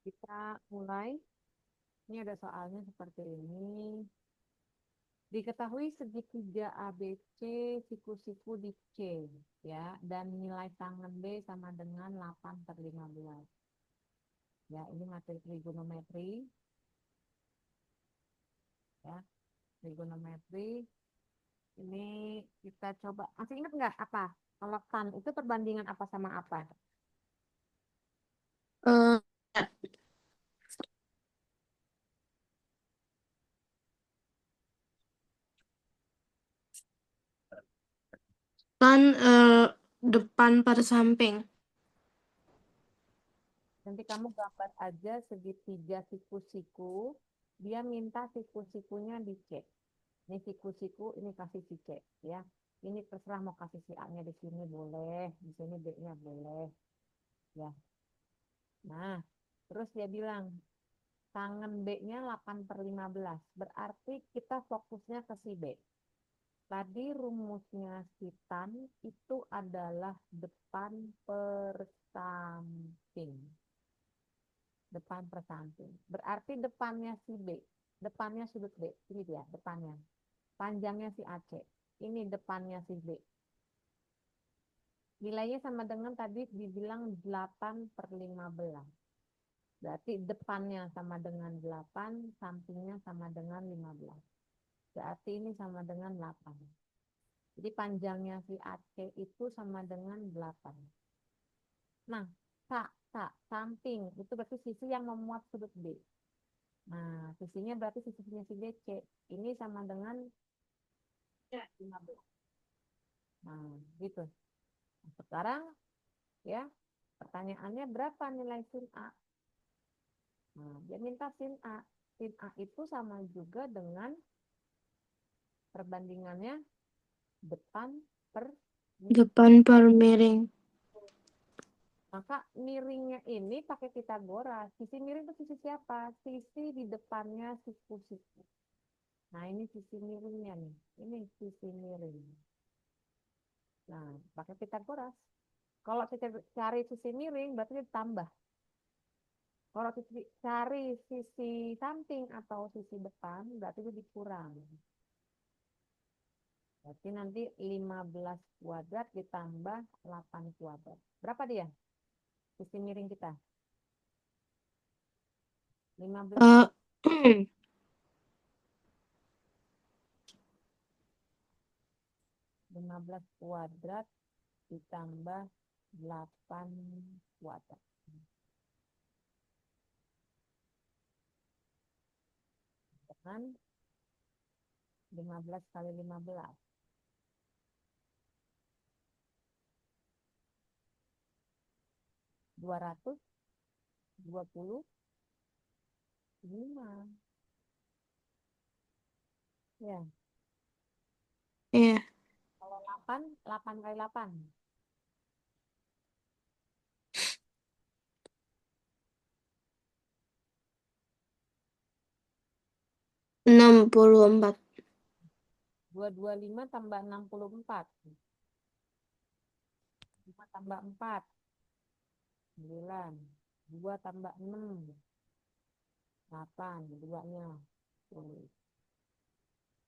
Kita mulai. Ini ada soalnya seperti ini. Diketahui segitiga ABC siku-siku di C, ya, dan nilai tangen B sama dengan 8 per 15. Ya, ini materi trigonometri, ya, trigonometri. Ini kita coba. Masih ingat nggak apa? Kalau tan itu perbandingan apa sama apa? Eh, kan depan pada samping. Nanti kamu gambar aja segitiga siku-siku. Dia minta siku-sikunya dicek. Ini siku-siku, ini kasih si C, ya. Ini terserah mau kasih si A-nya di sini boleh, di sini B-nya boleh, ya. Nah, terus dia bilang tangen B-nya 8 per 15. Berarti kita fokusnya ke si B. Tadi rumusnya si tan itu adalah depan per samping. Depan per samping. Berarti depannya si B. Depannya sudut B. Ini dia depannya. Panjangnya si AC. Ini depannya si B. Nilainya sama dengan tadi dibilang 8 per 15. Berarti depannya sama dengan 8, sampingnya sama dengan 15. Berarti ini sama dengan 8. Jadi panjangnya si AC itu sama dengan 8. Nah, samping itu berarti sisi yang memuat sudut B. Nah, sisinya berarti sisinya si BC. Ini sama dengan 15. Nah, gitu. Nah, sekarang ya, pertanyaannya berapa nilai sin A? Nah, dia minta sin A. Sin A itu sama juga dengan perbandingannya depan per miring. Depan per miring. Maka miringnya ini pakai Pitagoras. Sisi miring itu sisi siapa? Sisi di depannya siku-siku. Nah, ini sisi miringnya nih. Ini sisi miring. Nah, pakai Pitagoras. Kalau kita cari sisi miring, berarti ditambah. Kalau kita cari sisi samping atau sisi depan, berarti itu dikurang. Berarti nanti 15 kuadrat ditambah 8 kuadrat. Berapa dia? Sisi miring kita. 15, Eh, 15 kuadrat ditambah 8 kuadrat. Dengan 15 kali 15. 225. Ya, Iya, kalau 8, 8 kali 8. 64. 225 tambah 64. 5 tambah 4. 9. 2 tambah 6. 8. Duanya. 10.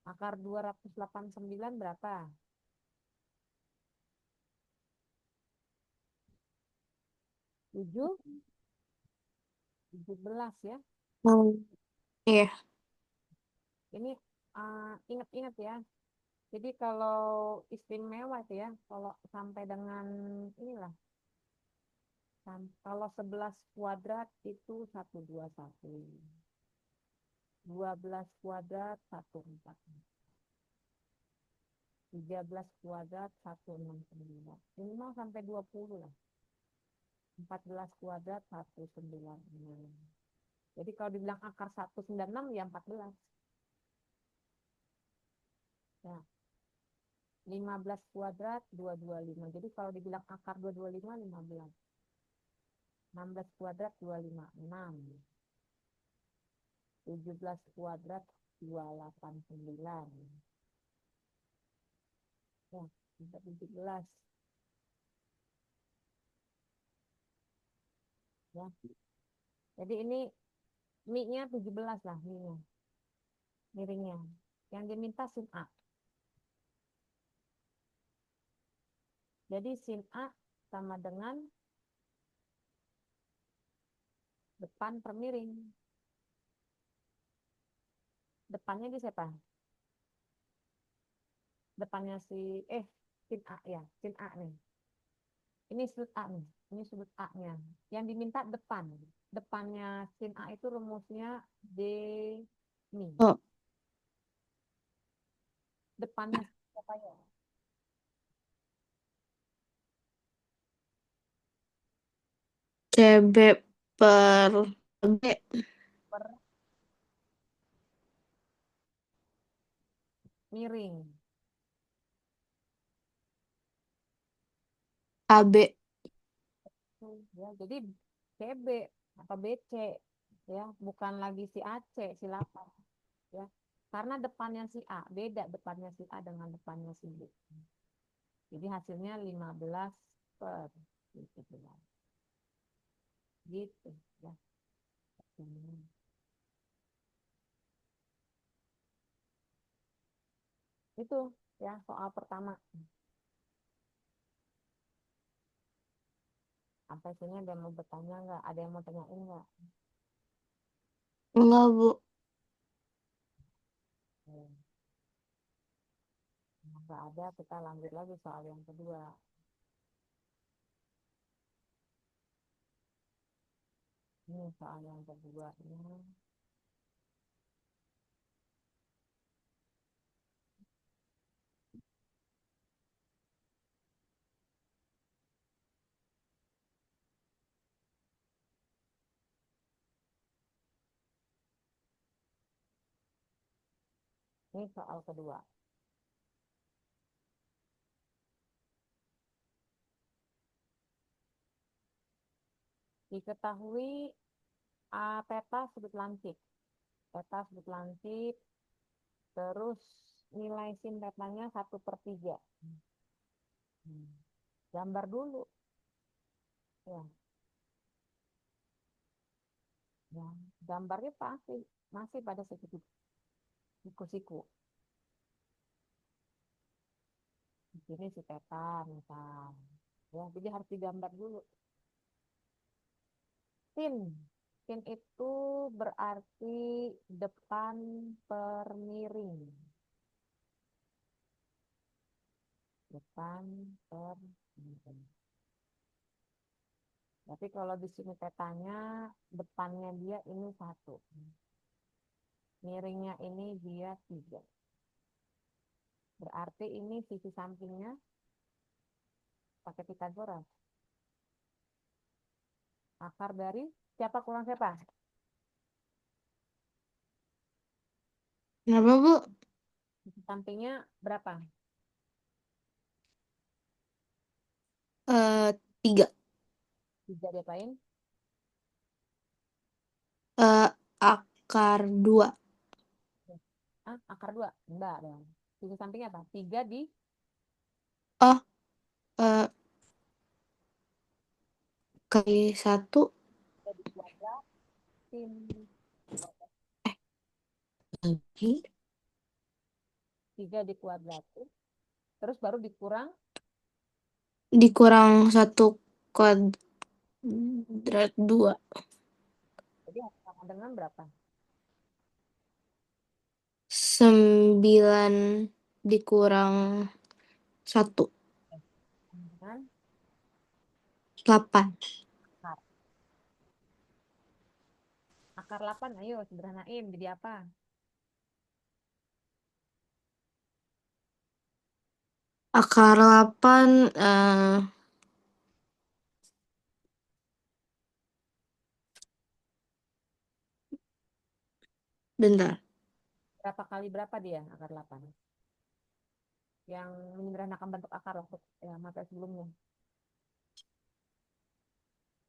Akar 289 berapa? 7. 17 ya. Oh, iya. Ini ingat-ingat ya. Jadi kalau istimewa itu ya, kalau sampai dengan inilah, kalau 11 kuadrat itu 121. 12 kuadrat 14. 13 kuadrat 169. Minimal sampai 20 lah. 14 kuadrat 196. Jadi kalau dibilang akar 196 ya 14. Ya, 15 kuadrat 225. Jadi kalau dibilang akar 225 15. 16 kuadrat 256. 17 kuadrat 289. Ya, sampai 17. Ya. Jadi ini mie-nya 17 lah mie-nya. Miringnya. Yang diminta sin A. Jadi sin A sama dengan depan per miring. Depannya di siapa? Depannya sin A ya, sin A nih. Ini sudut A nih. Ini sudut A-nya. Yang diminta depan. Depannya sin A itu rumusnya D nih. Oh, Depannya siapa ya? CB per B. Per miring. AB. Ya, jadi CB atau BC ya, bukan lagi si AC, si 8 ya. Karena depannya si A, beda depannya si A dengan depannya si B. Jadi hasilnya 15 per gitu, gitu ya. Itu ya soal pertama. Sampai sini ada yang mau bertanya nggak? Ada yang mau tanyain nggak? Enggak, Bu. Hmm. Nggak ada, kita lanjut lagi soal yang kedua. Ini soal yang kedua. Ini soal kedua. Diketahui peta sudut lancip. Peta sudut lancip, terus nilai sin petanya 1/3. Hmm. Gambar dulu. Ya, ya. Gambarnya pasti masih pada segi siku-siku. Di sini si peta misal. Ya, jadi harus digambar dulu. Sin. Sin itu berarti depan per miring. Depan per miring. Tapi kalau di sini petanya, depannya dia ini 1. Miringnya ini dia 3. Berarti ini sisi sampingnya pakai Pitagoras. Akar dari siapa kurang siapa? Kenapa, Bu? Sisi sampingnya berapa? 3. 3 diapain? Akar 2. Akar 2? Enggak dong. Sisi sampingnya apa? 3 di Oh, eh, kali 1. 3 di kuadratin. Lagi. 3 di kuadratin. Terus baru dikurang. Dikurang 1/2. Jadi sama dengan berapa? 9 dikurang 1. Dengan 8. akar. Akar 8, ayo sederhanain. Jadi apa? Akar 8, bentar. Berapa kali berapa dia akar 8? Yang menyederhanakan bentuk akar waktu ya, materi sebelumnya.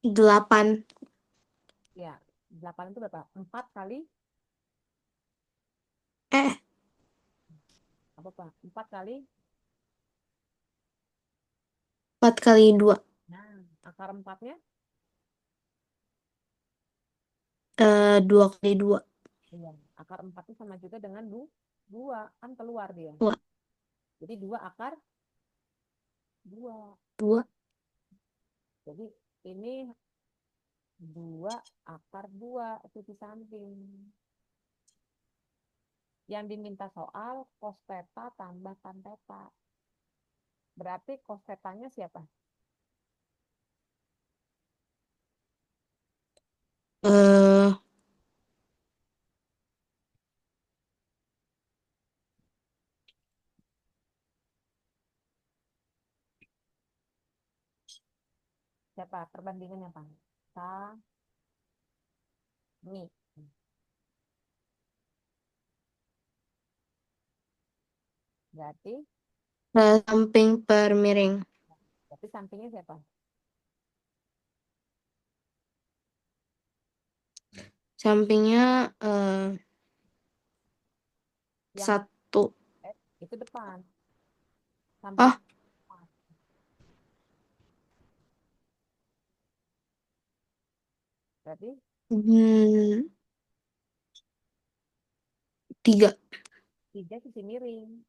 8. Ya, 8 itu berapa? 4 kali Eh, apa Pak? 4 kali. 4 kali 2. Nah, akar 4-nya 2 kali 2. Iya, akar 4 itu sama juga dengan 2, kan keluar dia. 2. Jadi 2 akar 2. 2. Jadi ini 2 akar 2 itu di samping. Yang diminta soal cos theta tambah tan theta. Berarti cos theta-nya siapa? Eh, Siapa? Perbandingannya apa? Sami. Berarti, samping per miring. berarti sampingnya siapa? Sampingnya Yang 1. itu depan. Samping Ah, depan. Berarti 3. 3 sisi miring.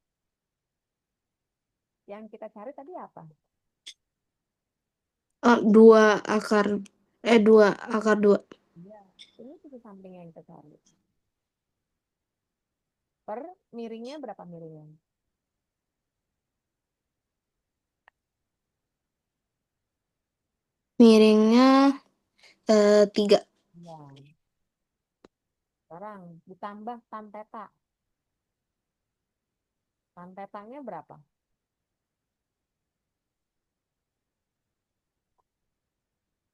Yang kita cari tadi apa? 2 akar 2 akar 2. Iya, ini sisi samping yang kita cari. Per miringnya berapa miringnya? Miringnya 3. Iya. Sekarang ditambah tan theta. Tan tetanya berapa?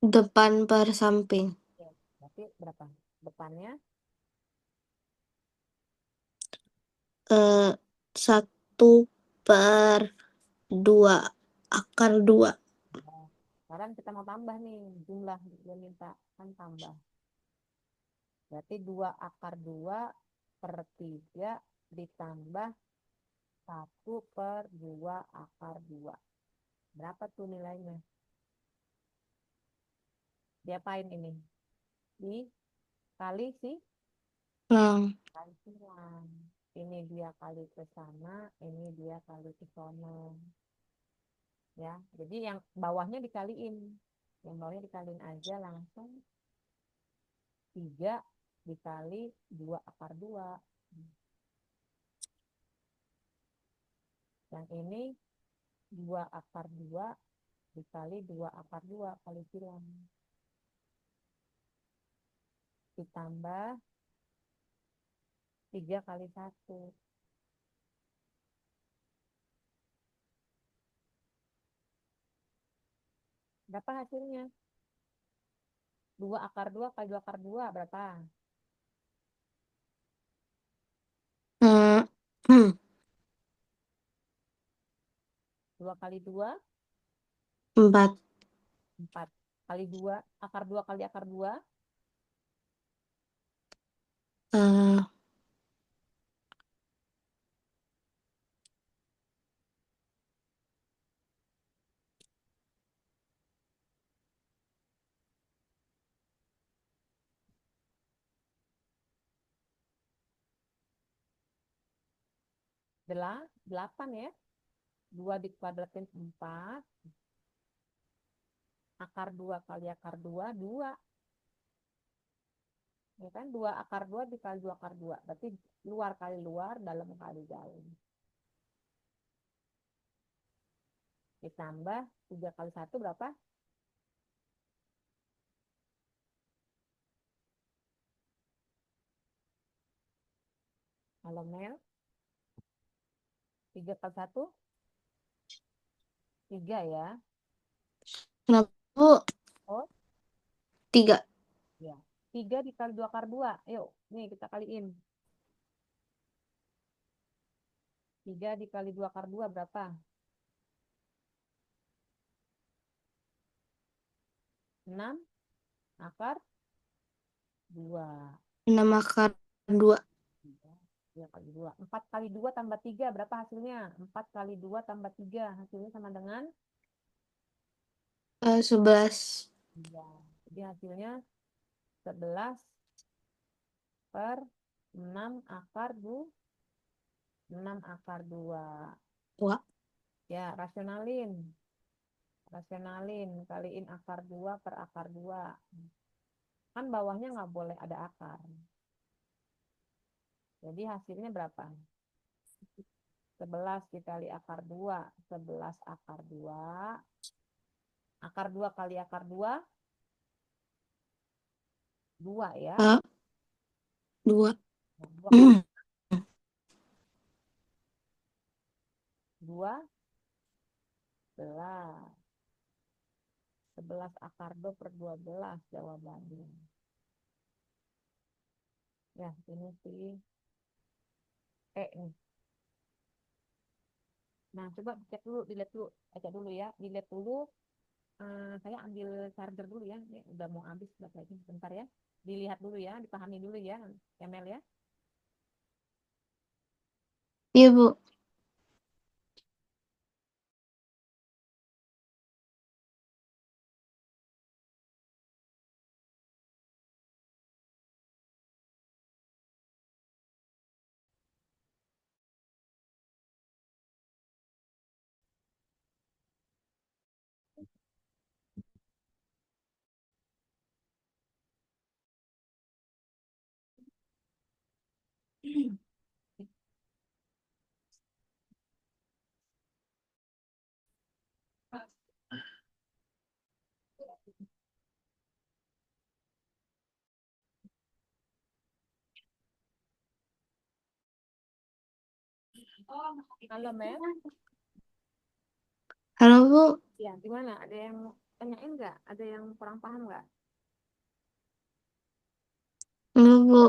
Depan per samping. Oke, berarti berapa? Depannya 1 per 2 akar 2. oh, sekarang kita mau tambah nih jumlah dia minta kan tambah. Berarti 2 akar 2 per 3 ditambah 1/2 akar 2. Berapa tuh nilainya? Diapain ini? Dikali sih? Nah, Kali silang. Ini dia kali ke sana, ini dia kali ke sana. Ya, jadi yang bawahnya dikaliin. Yang bawahnya dikaliin aja langsung 3 dikali 2 akar 2. Yang ini 2 akar 2 dikali 2 akar 2 kali silang. Ditambah 3 kali 1. Berapa hasilnya? 2 akar 2 kali 2 akar 2 berapa? eh, 2 kali 2, 4. 4. Kali 2, akar 2 kali akar 2, eh, 8 ya. 2 dikuadratin 4. Akar 2 kali akar 2, 2. Ya kan? 2 akar 2 dikali 2 akar 2. Berarti luar kali luar, dalam kali dalam. Ditambah 3 kali 1 berapa? Halo Mel. 3 kali 1? 3 ya. Kenapa, Bu? Oh, 3. ya. 3 dikali 2 akar 2. Yuk, nih kita kaliin. 3 dikali 2 akar 2 berapa? 6 akar 2. 6 akar 2. 3 kali 2. 4 kali 2 tambah 3 berapa hasilnya? 4 kali 2 tambah 3 hasilnya sama dengan 11. 3. Jadi hasilnya 11 per 6 akar 2. Dua. Ya, rasionalin. Rasionalin, kaliin akar 2 per akar 2. Kan bawahnya nggak boleh ada akar. Jadi hasilnya berapa? 11 dikali akar 2. 11 akar 2. Akar 2 kali akar 2. 2 ya. A, 2. Nah, 2 kali 2, 11. 11 akar 2 per 12 jawabannya. Ya, ini sih nih. Nah, coba cek dulu, dilihat dulu, baca dulu ya, dilihat dulu. Saya ambil charger dulu ya, ini udah mau habis baterainya, bentar ya. Dilihat dulu ya, dipahami dulu ya, Emel ya. Iya, Bu. Halo, Mel. Halo, Bu. Ya, gimana? Ada yang tanyain nggak? Ada yang kurang paham nggak? Enggak, Bu.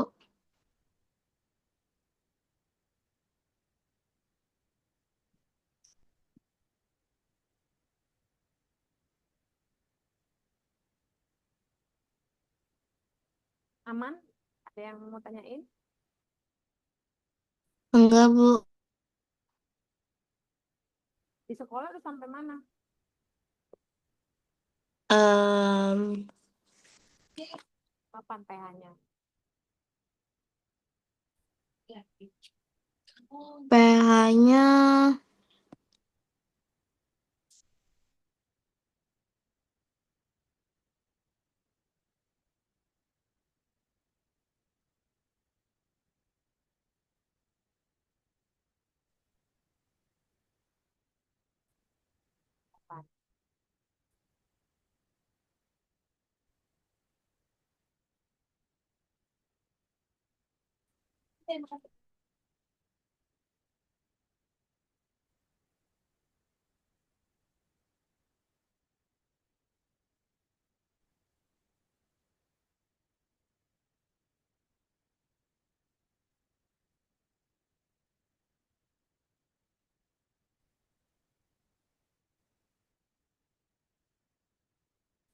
Aman? Ada yang mau tanyain? Enggak, Bu. Di sekolah udah sampai mana? Em, Kapan PH-nya? PH-nya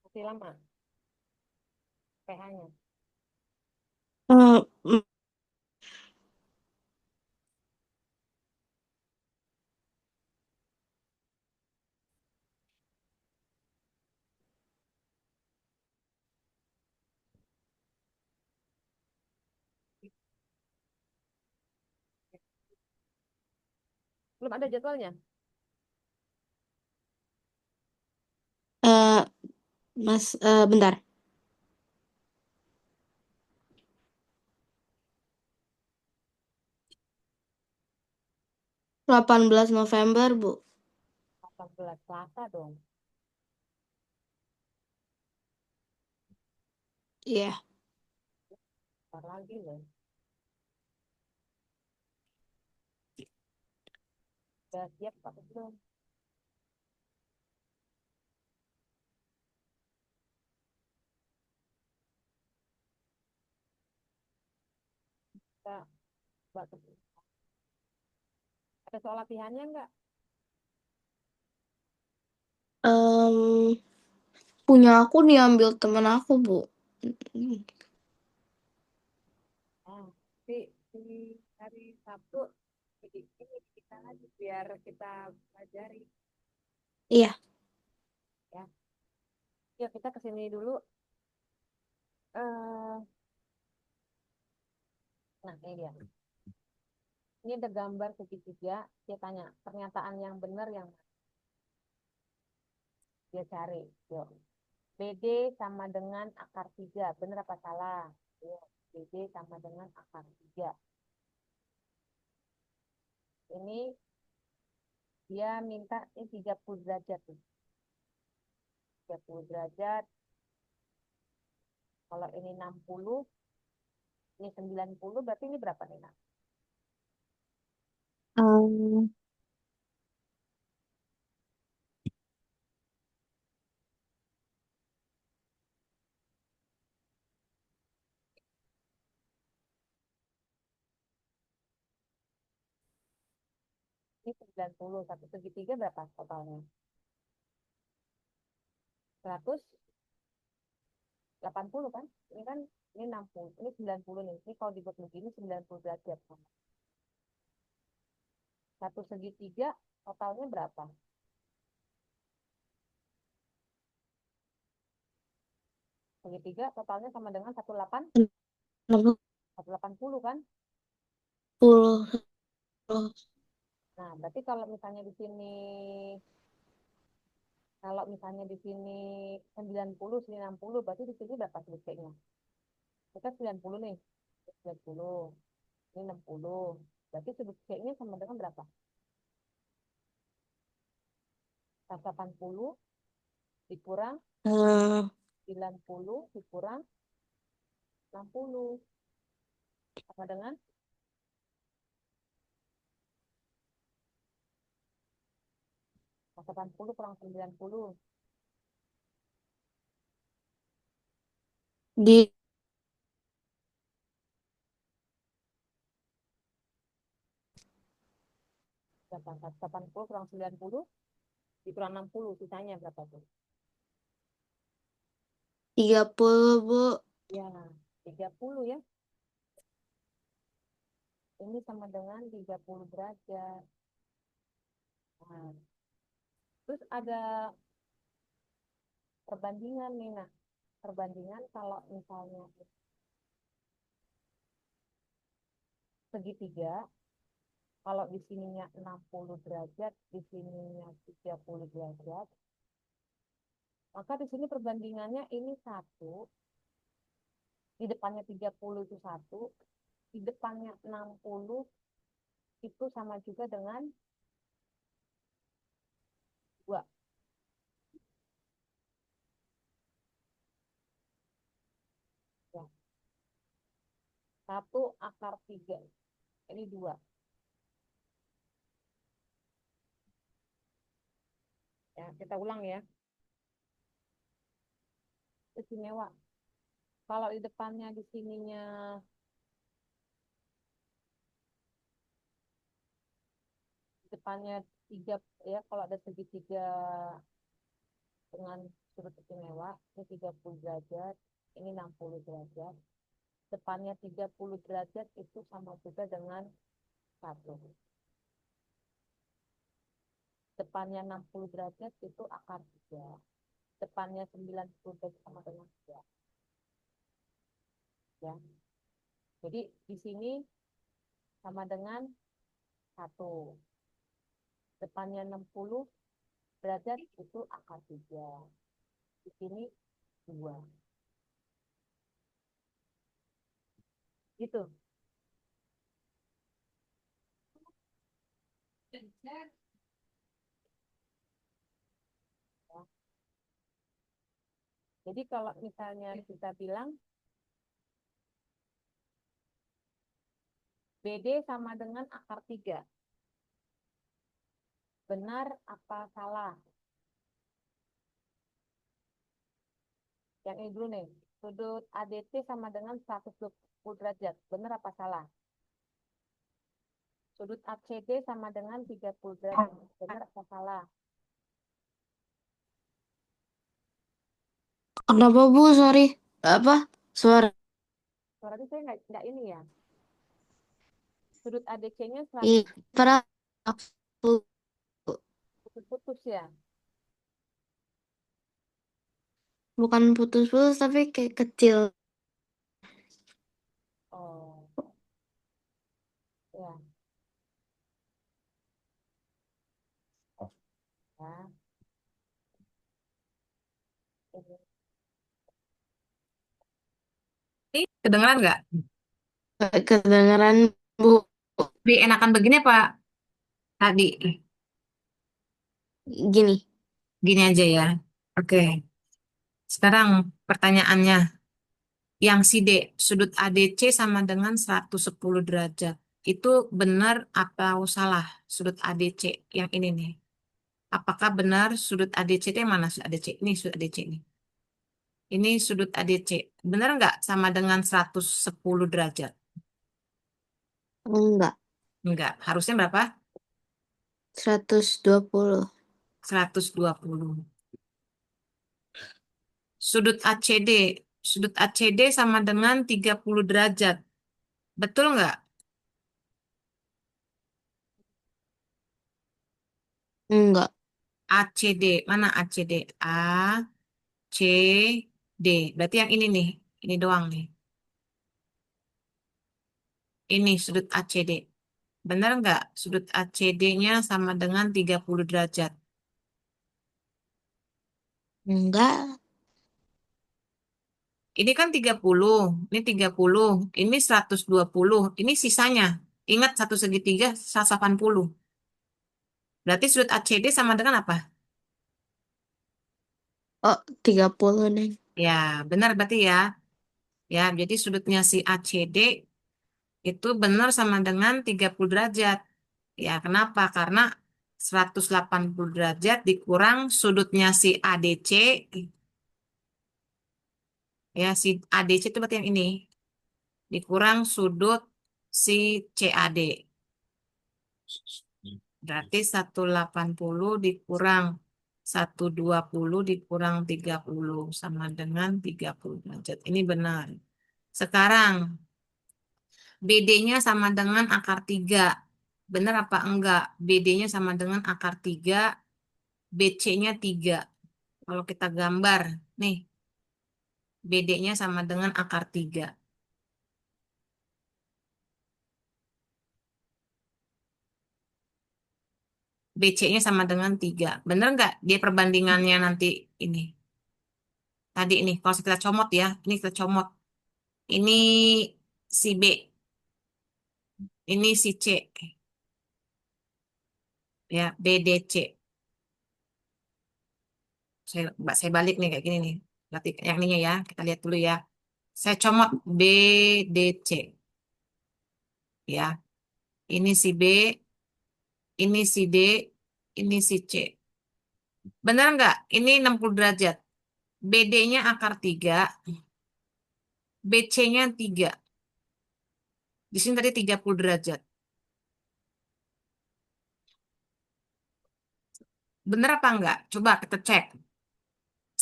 Masih lama PH-nya. em, Belum ada jadwalnya? eh, Mas, bentar. 18 November, Bu. 18 Selasa dong. Iya. Ntar lagi loh. Udah siap Pak belum? Kita buat ada soal latihannya nggak? Em, Punya aku diambil temen aku, Bu. Nah, di hari Sabtu jadi ini kita lagi biar kita pelajari Iya. ya. Yuk kita kesini dulu. eh Nah, ini dia. Ini ada gambar segitiga. Dia tanya, pernyataan yang benar yang mana? Dia cari. Yuk. BD sama dengan akar 3. Benar apa salah? Yuk. BD sama dengan akar 3. Ini dia minta ini 30 derajat. 30 derajat. Kalau ini 60, ini 90, berarti ini berapa nih, Nak? Um, Ini 90, satu segitiga berapa totalnya? 180 kan? Ini kan ini 60, ini 90 nih. Ini kalau dibuat begini 90 derajat. Satu segitiga totalnya berapa? Segitiga totalnya sama dengan 180 kan? 80. Nah, berarti kalau misalnya di sini 90, sini 60, berarti di sini berapa segitiga? Kita 90 nih. 90, ini 60. Berarti segitiga sama dengan berapa? 180 dikurang Eh, 90 dikurang 60 sama dengan 80 kurang 90. di 80 kurang 90 dikurang 60, sisanya berapa tuh? 30, Bu. Ya, 30 ya. Ini sama dengan 30 derajat. Nah, terus ada perbandingan nih, nah. Perbandingan kalau misalnya segitiga, kalau di sininya 60 derajat, di sininya 30 derajat, maka di sini perbandingannya ini satu, di depannya 30 itu satu, di depannya 60 itu sama juga dengan 2. Ya. 1 akar 3. Ini 2. Ya, kita ulang ya. Istimewa. Kalau di depannya di sininya di depannya 3 ya, kalau ada segitiga dengan sudut istimewa, ini 30 derajat, ini 60 derajat. Depannya 30 derajat itu sama juga dengan 1. Depannya 60 derajat itu akar 3. Depannya 90 derajat sama dengan 3. Ya. Jadi di sini sama dengan 1. Depannya 60 derajat itu akar 3. Di sini 2. Gitu. Ya. Jadi kalau misalnya kita bilang BD sama dengan akar 3. Benar apa salah? Yang ini dulu nih. Sudut ADT sama dengan 120 derajat. Benar apa salah? Sudut ACD sama dengan 30 derajat. Benar apa salah? Kenapa, Bu? Sorry. Apa? Suara. Berarti saya nggak ini ya. Sudut ADC-nya Ih, padahal aku 100 putus ya. bukan putus-putus tapi kayak kecil. Oh. Kedengeran nggak? Nggak kedengeran, Bu. Lebih enakan begini apa tadi? Gini. Gini aja ya. Oke. Sekarang pertanyaannya. Yang si D, sudut ADC sama dengan 110 derajat. Itu benar atau salah? Sudut ADC yang ini nih. Apakah benar sudut ADC itu yang mana sudut ADC? Ini sudut ADC ini. Ini sudut ADC. Benar nggak sama dengan 110 derajat? Enggak. Enggak. Harusnya berapa? 120. 120. Sudut ACD. Sudut ACD sama dengan 30 derajat. Betul nggak? Enggak. ACD. Mana ACD? A, C, D. Berarti yang ini nih. Ini doang nih. Ini sudut ACD. Benar nggak? Sudut ACD-nya sama dengan 30 derajat. Enggak. Ini kan 30, ini 30, ini 120, ini sisanya. Ingat satu segitiga 180. Berarti sudut ACD sama dengan apa? Oh, 30, Neng. Ya, benar berarti ya. Ya, jadi sudutnya si ACD itu benar sama dengan 30 derajat. Ya, kenapa? Karena 180 derajat dikurang sudutnya si ADC. Ya, si ADC itu berarti yang ini. Dikurang sudut si CAD. Berarti 180 dikurang 120 dikurang 30 sama dengan 30 derajat. Ini benar. Sekarang BD-nya sama dengan akar 3. Benar apa enggak? BD-nya sama dengan akar 3, BC-nya 3. Kalau kita gambar, nih, BD-nya sama dengan akar 3. BC-nya sama dengan 3. Benar nggak? Dia perbandingannya nanti ini. Tadi ini, kalau kita comot ya, ini kita comot. Ini si B, ini si C, ya, BDC. Saya balik nih kayak gini nih. Berarti yang ininya ya, kita lihat dulu ya. Saya comot BDC, ya. Ini si B, ini si D, ini si C. Benar nggak? Ini 60 derajat. BD-nya akar 3, BC-nya 3. Di sini tadi 30 derajat. Benar apa enggak? Coba kita cek.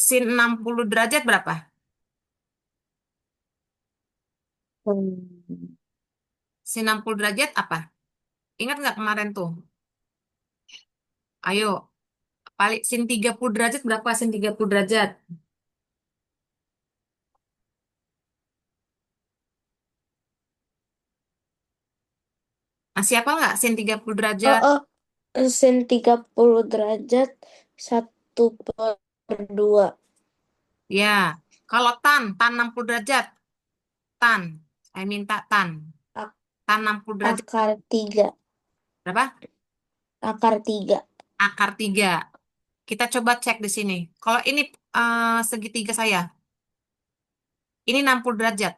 Sin 60 derajat berapa? Hmm. Sin 60 derajat apa? Ingat nggak kemarin tuh? Ayo, paling sin 30 derajat berapa? Sin 30 derajat. Masih apa nggak sin 30 Oh, derajat? oh. Sin 30 derajat 1/2. Ya, kalau tan 60 derajat. Tan, saya minta tan. Ak- Tan 60 derajat Akar 3. berapa? Akar 3. Akar 3. Kita coba cek di sini. Kalau ini segitiga saya, ini 60 derajat.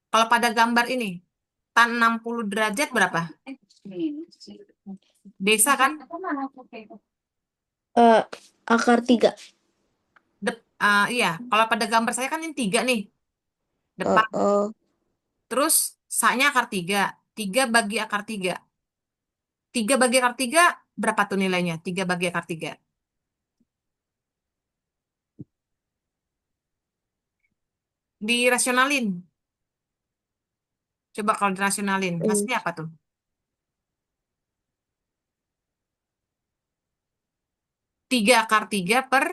Kalau pada gambar ini, tan 60 derajat berapa? Bisa kan? Eh, Akar 3. Iya, kalau pada gambar saya kan ini 3 nih. Oh, Depan. oh. Terus saknya akar 3. 3 bagi akar 3. 3 bagi akar 3 berapa tuh nilainya? 3 bagi akar 3. Dirasionalin. Coba kalau dirasionalin. Hmm, Hasilnya apa tuh? 3 akar 3 per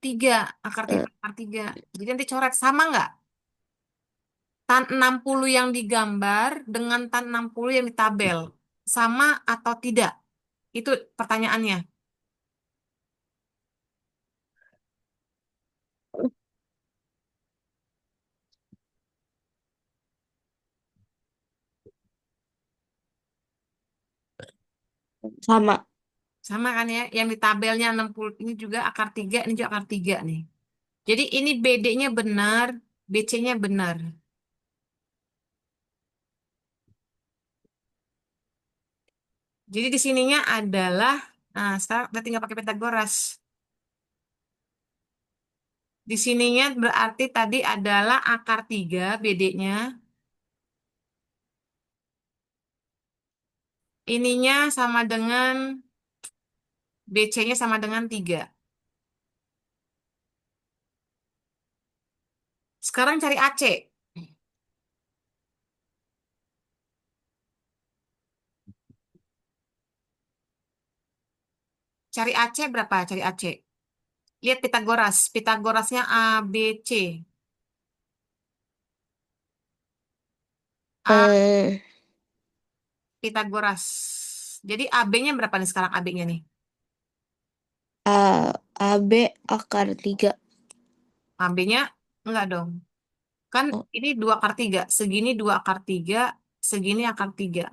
3. Akar 3 eh, per akar 3. Jadi nanti coret. Sama nggak? Tan 60 yang digambar dengan tan 60 yang di tabel. Sama atau tidak? Itu pertanyaannya. Sama. Sama kan ya? Yang di tabelnya 60 ini juga akar 3, ini juga akar 3 nih. Jadi ini BD-nya benar, BC-nya benar. Jadi di sininya adalah, nah sekarang kita tinggal pakai Pitagoras. Di sininya berarti tadi adalah akar 3 BD-nya. Ininya sama dengan BC-nya sama dengan 3. Sekarang cari AC. Cari AC berapa? Cari AC. Lihat Pitagoras. Pitagorasnya ABC. A Eh, Pitagoras. Jadi AB-nya berapa nih sekarang AB-nya nih? A, AB akar 3. AB-nya enggak dong. Kan Oh, ini 2 akar 3. Segini 2 akar 3. Segini akar 3.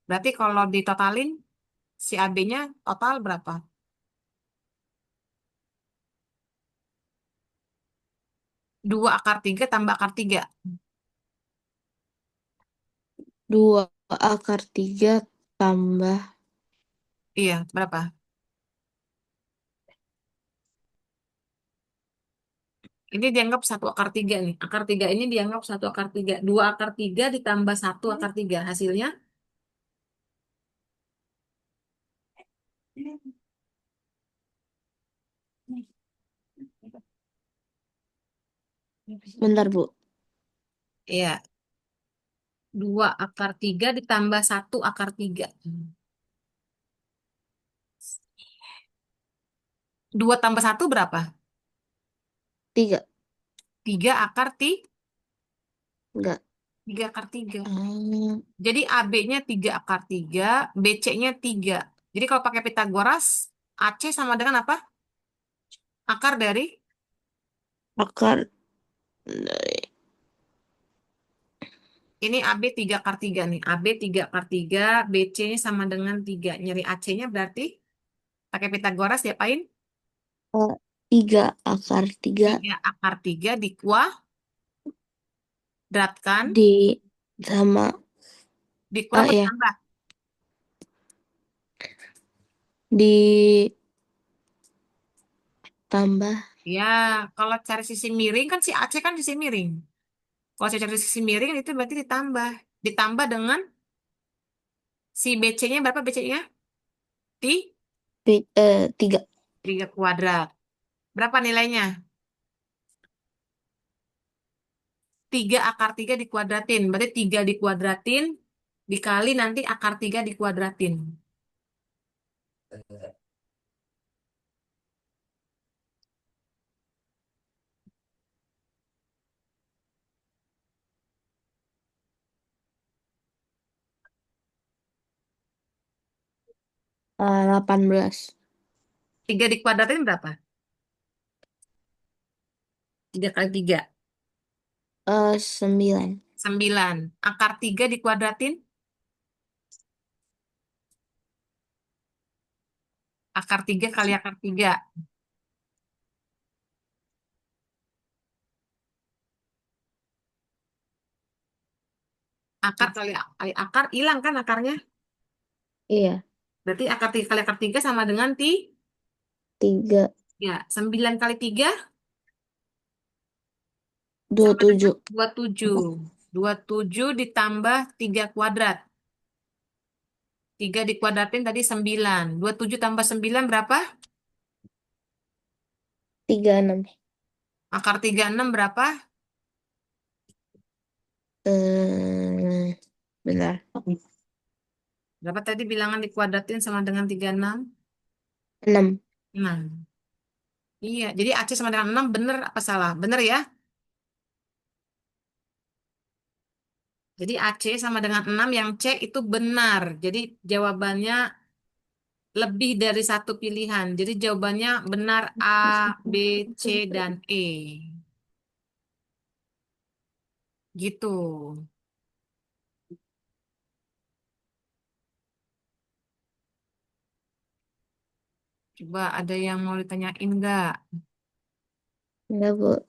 Berarti kalau ditotalin si AB-nya total berapa? 2 akar 3 tambah akar 3. 2 akar 3 tambah Iya, berapa? Ini dianggap 1 akar 3 nih. Akar 3 ini dianggap 1 akar 3. 2 akar 3 ditambah 1 akar 3. Hasilnya bentar, Bu. iya, 2 akar 3 ditambah 1 akar 3. 2 tambah 1 berapa? 3. 3 akar Enggak. 3 akar 3. Hmm, Jadi AB-nya 3 akar 3, BC-nya 3. Jadi kalau pakai Pitagoras, AC sama dengan apa? Akar dari, akar ini AB 3 akar 3 nih. AB 3 akar 3, BC-nya sama dengan 3. Nyari AC-nya berarti pakai Pitagoras diapain? 3 akar 3 3 akar 3 dikuadratkan, di sama dikurang apa ya ditambah? ditambah Ya, kalau cari sisi miring kan si AC kan sisi miring. Kalau saya cari sisi miring itu berarti ditambah. Ditambah dengan si BC-nya berapa BC-nya? 3. 3 kuadrat. Berapa nilainya? 3 akar 3 dikuadratin. Berarti 3 dikuadratin dikali nanti akar 3 dikuadratin. Eh, 18. 3 dikuadratin berapa? 3 kali 3. 9. 9. Akar 3 dikuadratin? Akar 3 kali akar 3. Akar kali akar, hilang kan akarnya? Iya, Berarti akar 3 kali akar 3 sama dengan 3. ya, 9 kali 3 sama dengan 27. 27. 27 ditambah 3 kuadrat. 3 dikuadratin tadi 9. 27 tambah 9 berapa? 36. Akar 36 berapa? Eh, Benar. Berapa tadi bilangan dikuadratin sama dengan 36? 6. 6. Iya, jadi AC sama dengan 6 bener apa salah? Bener ya? Jadi AC sama dengan 6 yang C itu benar. Jadi jawabannya lebih dari satu pilihan. Jadi jawabannya benar A, B, C, dan E. Gitu. Coba ada yang mau ditanyain nggak? Enggak, Bu.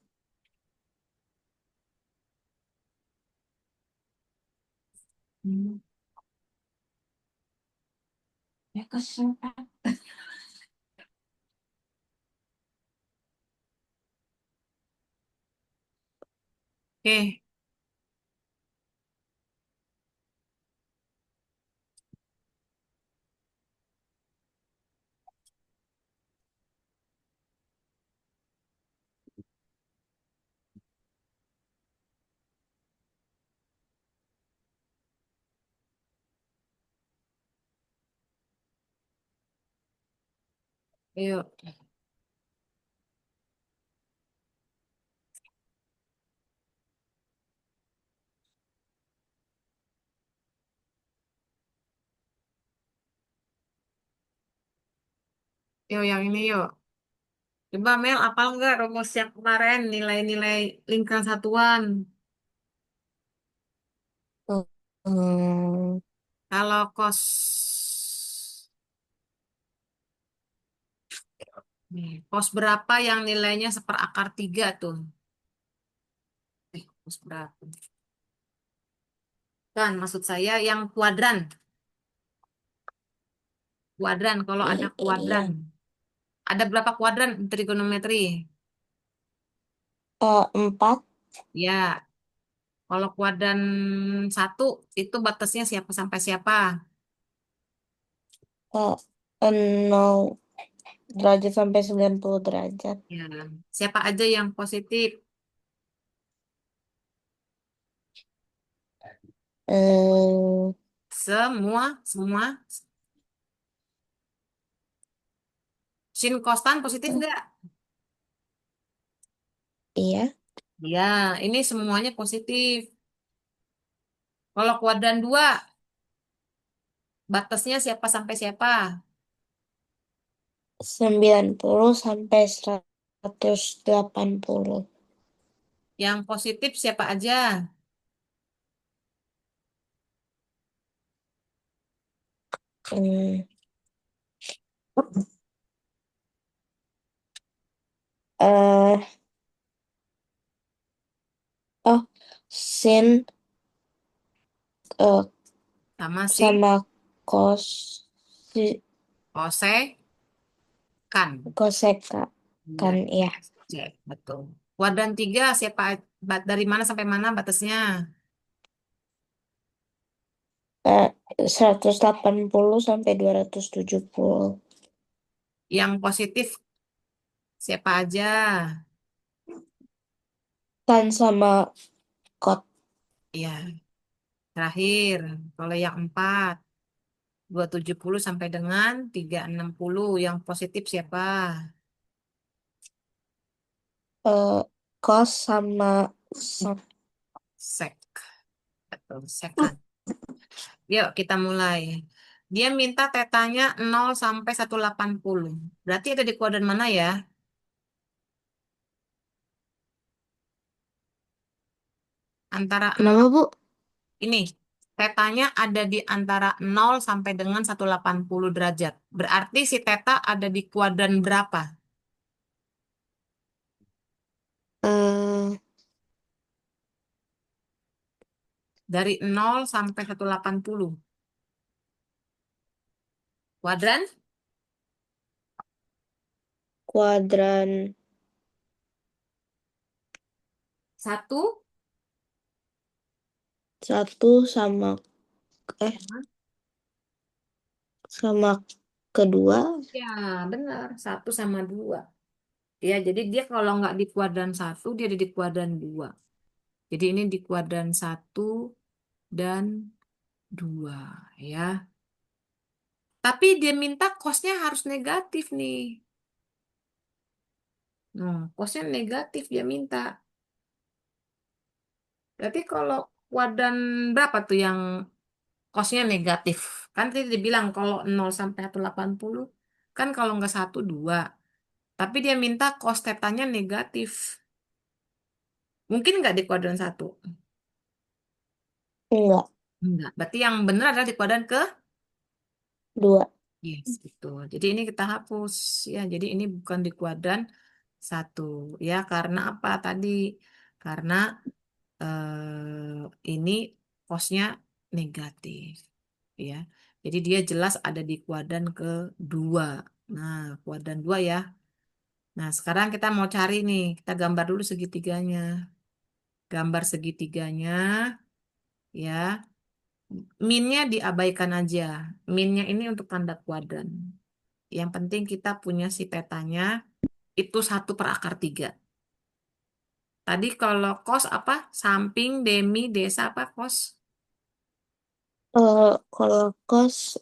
Hmm. Ya kesempatan. Oke, yuk. Yuk, yang ini yuk. Coba Mel, apal nggak rumus yang kemarin nilai-nilai lingkaran satuan? Hmm, Kalau kos nih, kos berapa yang nilainya seperakar 3 tuh? Kos berapa? Kan maksud saya yang kuadran. Kuadran, kalau ada iya. kuadran. Ada berapa kuadran trigonometri? 4, Ya, kalau kuadran satu itu batasnya siapa sampai siapa? 0 derajat sampai 90 derajat. Ya, siapa aja yang positif? Eh, Semua. Sin kostan positif nggak? iya. Ya, ini semuanya positif. Kalau kuadran 2 batasnya siapa sampai siapa? 90 sampai 180. Yang positif siapa aja? Hmm, eh, oh, sin eh, Sama si sama cos si- kosekan. coseka Ya, kan ya. cek, betul. Kuadran 3 siapa dari mana sampai mana batasnya? Eh, 180 sampai 270. Yang positif siapa aja? Tan sama kot Ya, terakhir. Kalau yang 4 270 sampai dengan 360. Yang positif siapa? eh, cos sama sek. Sek. Betul, sekan. Yuk, kita mulai. Dia minta tetanya 0 sampai 180. Berarti ada di kuadran mana ya? Antara Kenapa, 0 Bu? ini. Tetanya ada di antara 0 sampai dengan 180 derajat. Berarti si teta ada di kuadran berapa? Eh, Dari 0 sampai 180. Kuadran kuadran 1. 1 sama eh sama kedua. Ya, benar. 1 sama 2. Ya, jadi dia kalau nggak di kuadran 1, dia ada di kuadran 2. Jadi ini di kuadran 1 dan 2, ya. Tapi dia minta kosnya harus negatif nih. Nah, kosnya negatif dia minta. Berarti kalau kuadran berapa tuh yang kosnya negatif? Kan tadi dibilang kalau 0 sampai 180, kan kalau nggak 1, 2. Tapi dia minta kos tetanya negatif. Mungkin nggak di kuadran 1? Enggak, Enggak. Berarti yang benar adalah di kuadran ke 2. Yes, betul. Jadi ini kita hapus ya. Jadi ini bukan di kuadran 1 ya. Karena apa tadi? Karena ini kosnya negatif ya. Jadi dia jelas ada di kuadran kedua. Nah, kuadran 2 ya. Nah, sekarang kita mau cari nih. Kita gambar dulu segitiganya. Gambar segitiganya ya. Minnya diabaikan aja. Minnya ini untuk tanda kuadran. Yang penting kita punya si tetanya itu 1/3. Tadi kalau kos apa? Samping, demi, desa apa kos? Kalau cos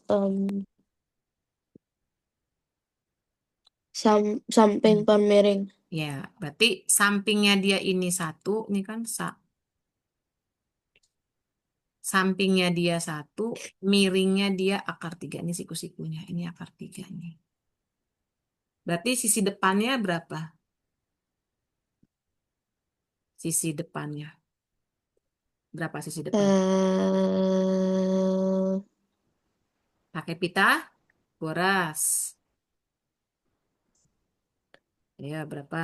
samping Hmm. pemiring. Ya, berarti sampingnya dia ini 1, ini kan sampingnya dia 1, miringnya dia akar 3. Ini siku-sikunya, ini akar 3 nih. Berarti sisi depannya berapa? Sisi depannya. Berapa sisi depan? Eh, Pakai pita, boras. Ya, berapa?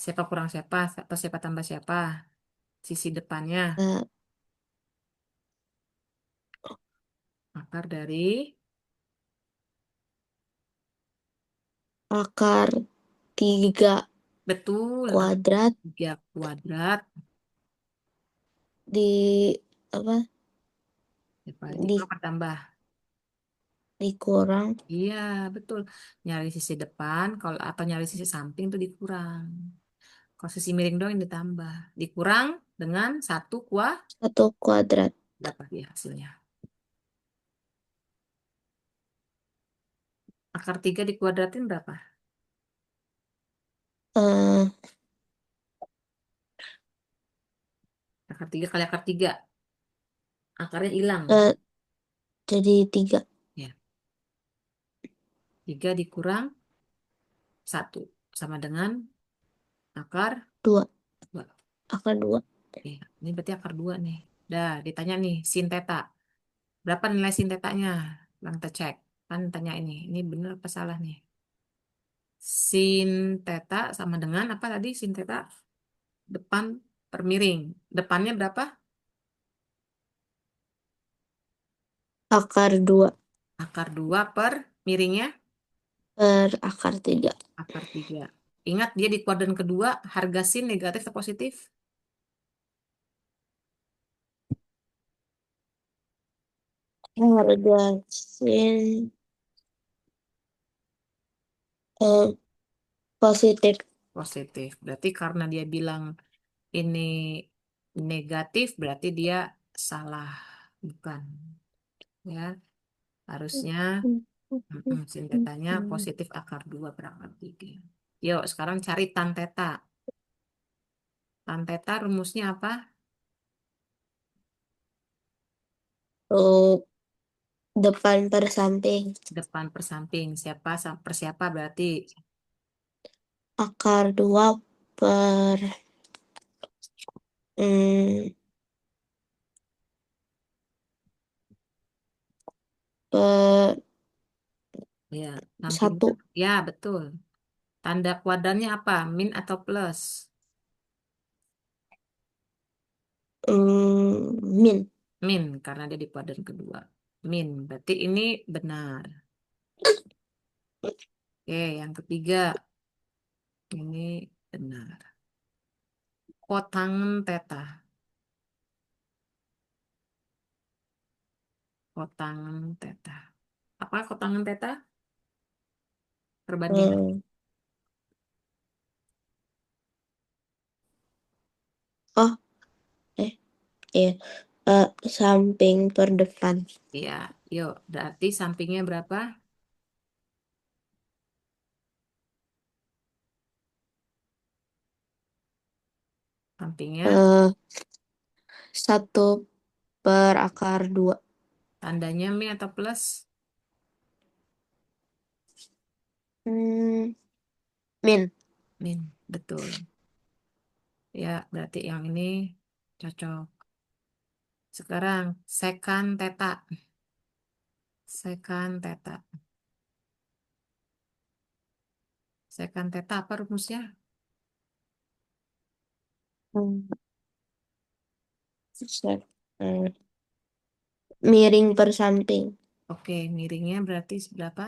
Siapa kurang siapa? Atau siapa tambah siapa? Sisi depannya. eh, Akar dari, akar 3 betul, akar kuadrat 3 kuadrat. di apa Siapa? di Dikurang apa tambah? dikurang Iya, betul. Nyari sisi depan, kalau atau nyari sisi samping itu dikurang. Kalau sisi miring doang yang ditambah. Dikurang dengan 1 kuah, 1 kuadrat. berapa dia hasilnya? Akar 3 dikuadratin berapa? eh Akar 3 kali akar 3. Akarnya hilang. eh, jadi 3 Ya, 3 dikurang 1. Sama dengan akar 2 2. akar 2 Iya, ini berarti akar 2 nih. Dah, ditanya nih, sin teta. Berapa nilai sin tetanya? Bang kita cek. Kan tanya ini bener apa salah nih? Sin teta sama dengan apa tadi? Sin teta depan per miring. Depannya berapa? akar 2 Akar 2 per miringnya per akar 3. akar 3. Ingat dia di kuadran kedua, harga sin negatif atau positif? Harga sin eh, positif. Positif. Berarti karena dia bilang ini negatif, berarti dia salah. Bukan. Ya, harusnya sin tetanya positif akar 2 per akar 3. Yuk, sekarang cari tan teta. Tan teta rumusnya apa? Oh, depan per samping. Depan per samping. Siapa per siapa berarti? Akar 2 per hmm, per Ya, sampingnya. 1 Ya, betul. Tanda kuadrannya apa? Min atau plus? min. Min, karena dia di kuadran kedua. Min, berarti ini benar. Oke, yang ketiga. Ini benar. Kotangen teta. Kotangen teta. Apa kotangen teta? Perbandingan. Hmm, oh, eh, iya. Eh, samping per depan. Ya, yuk. Berarti sampingnya berapa? Sampingnya Eh, 1/akar 2. tandanya min atau plus? Hmm, min. Min, betul. Ya, berarti yang ini cocok. Sekarang sekan teta. Sekan teta. Sekan teta apa rumusnya? Hmm, set. Hmm, Miring per samping. Oke, miringnya berarti berapa?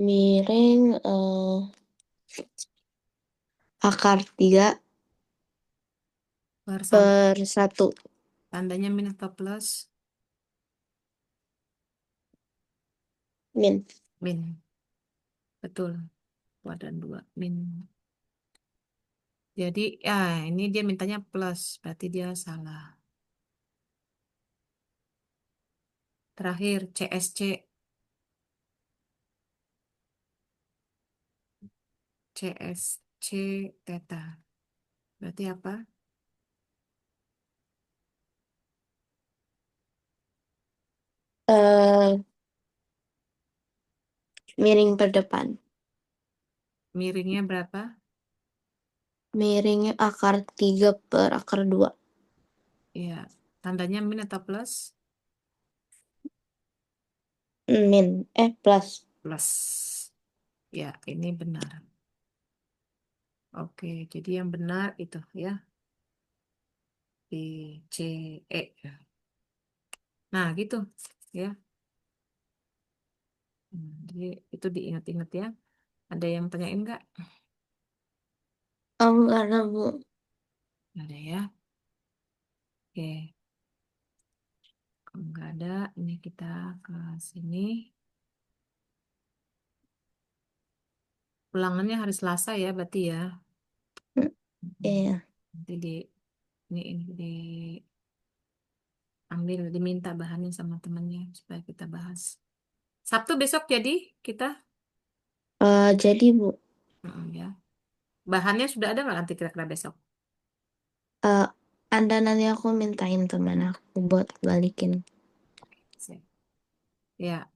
Miring akar 3 Per samping. per 1. Tandanya min atau plus? Min. Min. Betul. Kuadran 2. Min. Jadi, ya ini dia mintanya plus. Berarti dia salah. Terakhir, CSC. CSC teta. Berarti apa? eh Miring per depan. Miringnya berapa? Miringnya akar 3 per akar 2. Iya. Tandanya min atau plus? Min. Plus. Plus. Ya, ini benar. Oke, jadi yang benar itu ya. B, C, E. Nah, gitu ya. Jadi itu diingat-ingat ya. Ada yang tanyain nggak? Oh, enggak ada, Bu. Nggak ada ya. Oke, kalau nggak ada, ini kita ke sini. Ulangannya hari Selasa ya, berarti ya. Hmm, Mm. Iya. Nanti ini diambil, diminta bahannya sama temennya supaya kita bahas. Sabtu besok jadi kita, Jadi, Bu, Ya. Bahannya sudah ada nggak nanti kira-kira besok? eh ada nanti aku mintain teman aku buat balikin. Siap. Ya,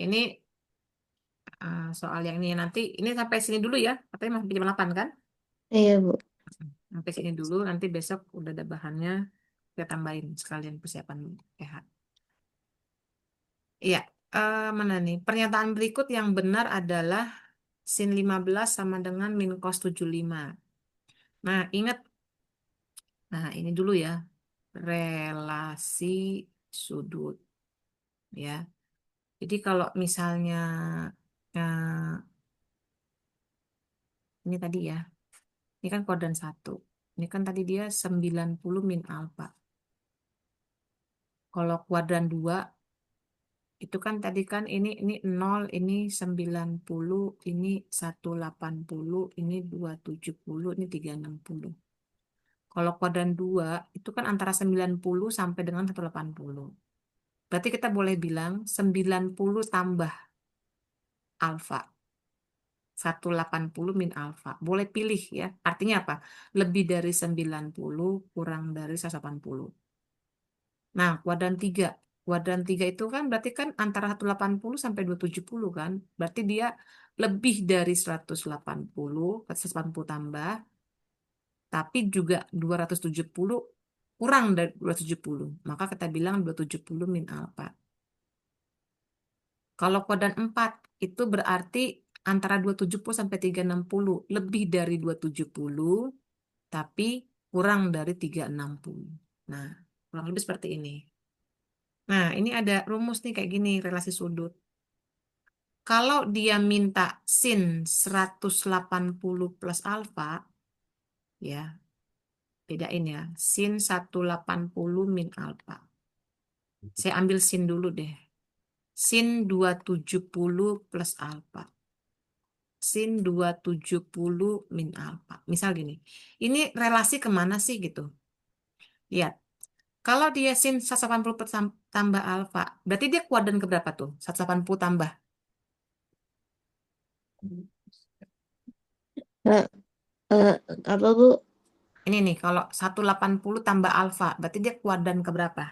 ini soal yang ini nanti ini sampai sini dulu ya. Katanya masih jam 8 kan? Iya, Bu. Sampai sini dulu, nanti besok udah ada bahannya, kita tambahin sekalian persiapan PH. Iya, mana nih? Pernyataan berikut yang benar adalah sin 15 sama dengan min cos 75. Nah, ingat, nah ini dulu ya, relasi sudut ya. Jadi kalau misalnya eh, ini tadi ya, ini kan kuadran 1. Ini kan tadi dia 90 min alfa. Kalau kuadran 2 itu kan tadi kan ini 0, ini 90, ini 180, ini 270, ini 360. Kalau kuadran 2 itu kan antara 90 sampai dengan 180. Berarti kita boleh bilang 90 tambah alfa. 180 min alfa. Boleh pilih ya. Artinya apa? Lebih dari 90 kurang dari 180. Nah, kuadran 3. Kuadran 3 itu kan berarti kan antara 180 sampai 270 kan. Berarti dia lebih dari 180, 180 tambah, tapi juga 270 kurang dari 270. Maka kita bilang 270 min alfa. Kalau kuadran 4 itu berarti antara 270 sampai 360, lebih dari 270, tapi kurang dari 360. Nah, kurang lebih seperti ini. Nah, ini ada rumus nih kayak gini, relasi sudut. Kalau dia minta sin 180 plus alfa, ya, bedain ya, sin 180 min alfa. Saya ambil sin dulu deh. Sin 270 plus alfa. Sin 270 min alfa. Misal gini, ini relasi kemana sih gitu? Lihat, kalau dia sin 180 tambah alfa, berarti dia kuadran keberapa tuh? 180 tambah. Eh, eh, Apa, Bu? Ini nih, kalau 180 tambah alfa, berarti dia kuadran keberapa?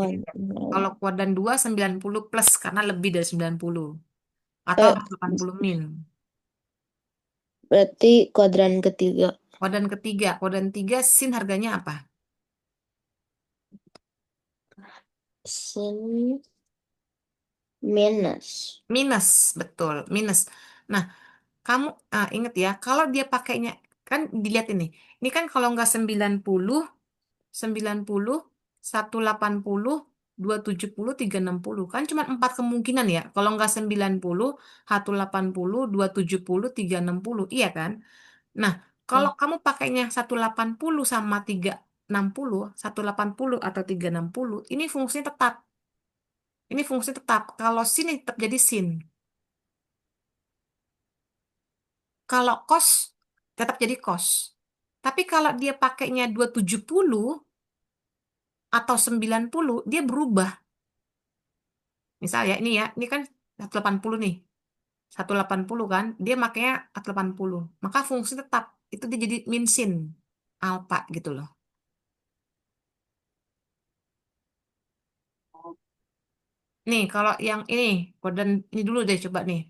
Ini, Kuat. kalau kuadran 2, 90 plus, karena lebih dari 90. Atau Eh, 80 min. berarti kuadran ketiga. Kuadran ketiga sin harganya apa? Sin minus. Minus, betul, minus. Nah, kamu inget ya, kalau dia pakainya, kan dilihat ini. Ini kan kalau nggak 90, 90, 180, 270, 360. Kan cuma 4 kemungkinan ya. Kalau nggak 90, 180, 270, 360. Iya kan? Nah, kalau Hmm. kamu pakainya 180 sama 360, 180 atau 360, ini fungsinya tetap. Ini fungsi tetap. Kalau sin ini tetap jadi sin. Kalau cos tetap jadi cos. Tapi kalau dia pakainya 270 atau 90, dia berubah. Misal ya, ini kan 180 nih. 180 kan, dia makanya 180. Maka fungsi tetap. Itu dia jadi min sin alpha gitu loh. Nih, kalau yang ini, dan ini dulu deh coba nih.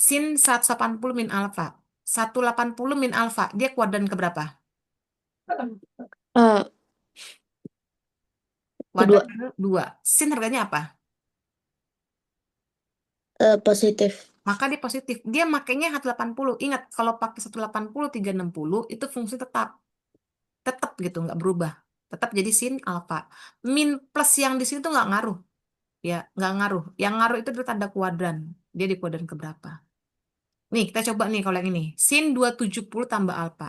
Sin 180 min alpha. 180 min alpha, dia kuadran keberapa? Eh, Kuadran kedua. kedua. Sin harganya apa? Positif. Maka dia positif. Dia makainya 180. Ingat, kalau pakai 180, 360, itu fungsi tetap. Tetap gitu, nggak berubah. Tetap jadi sin alpha. Min plus yang di sini tuh nggak ngaruh. Ya, nggak ngaruh. Yang ngaruh itu adalah tanda kuadran. Dia di kuadran keberapa. Nih, kita coba nih kalau yang ini. Sin 270 tambah alpha.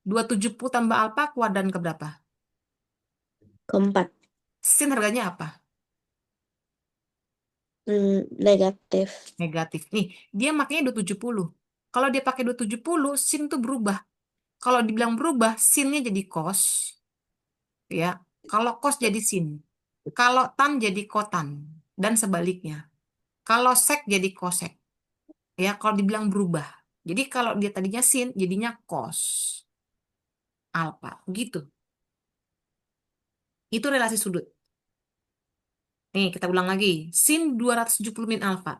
270 tambah alpha kuadran keberapa? Keempat. Sin harganya apa? Negatif. Negatif. Nih, dia makanya 270. Kalau dia pakai 270, sin tuh berubah. Kalau dibilang berubah, sinnya jadi cos, ya. Kalau cos jadi sin. Kalau tan jadi kotan. Dan sebaliknya. Kalau sek jadi kosek. Ya, kalau dibilang berubah. Jadi kalau dia tadinya sin, jadinya cos. Alpha. Gitu. Itu relasi sudut. Nih, kita ulang lagi. Sin 270 min alpha.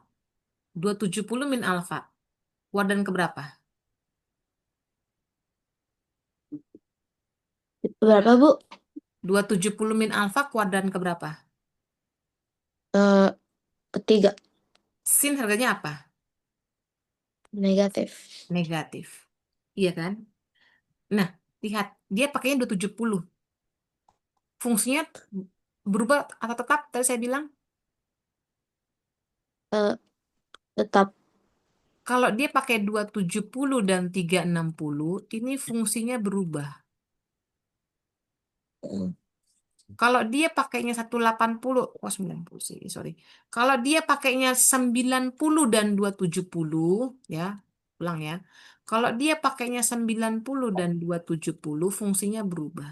270 min alpha. Kuadran keberapa? Berapa, Bu? 270 min alpha kuadran keberapa? Eh, ketiga. Sin harganya apa? Negatif. Negatif. Iya kan? Nah, lihat. Dia pakainya 270. Fungsinya berubah atau tetap? Tadi saya bilang. Eh, tetap. Kalau dia pakai 270 dan 360, ini fungsinya berubah. Hmm. Kalau dia pakainya 180, oh 90 sih, sorry. Kalau dia pakainya 90 dan 270, ya, ulang ya. Kalau dia pakainya 90 dan 270, fungsinya berubah.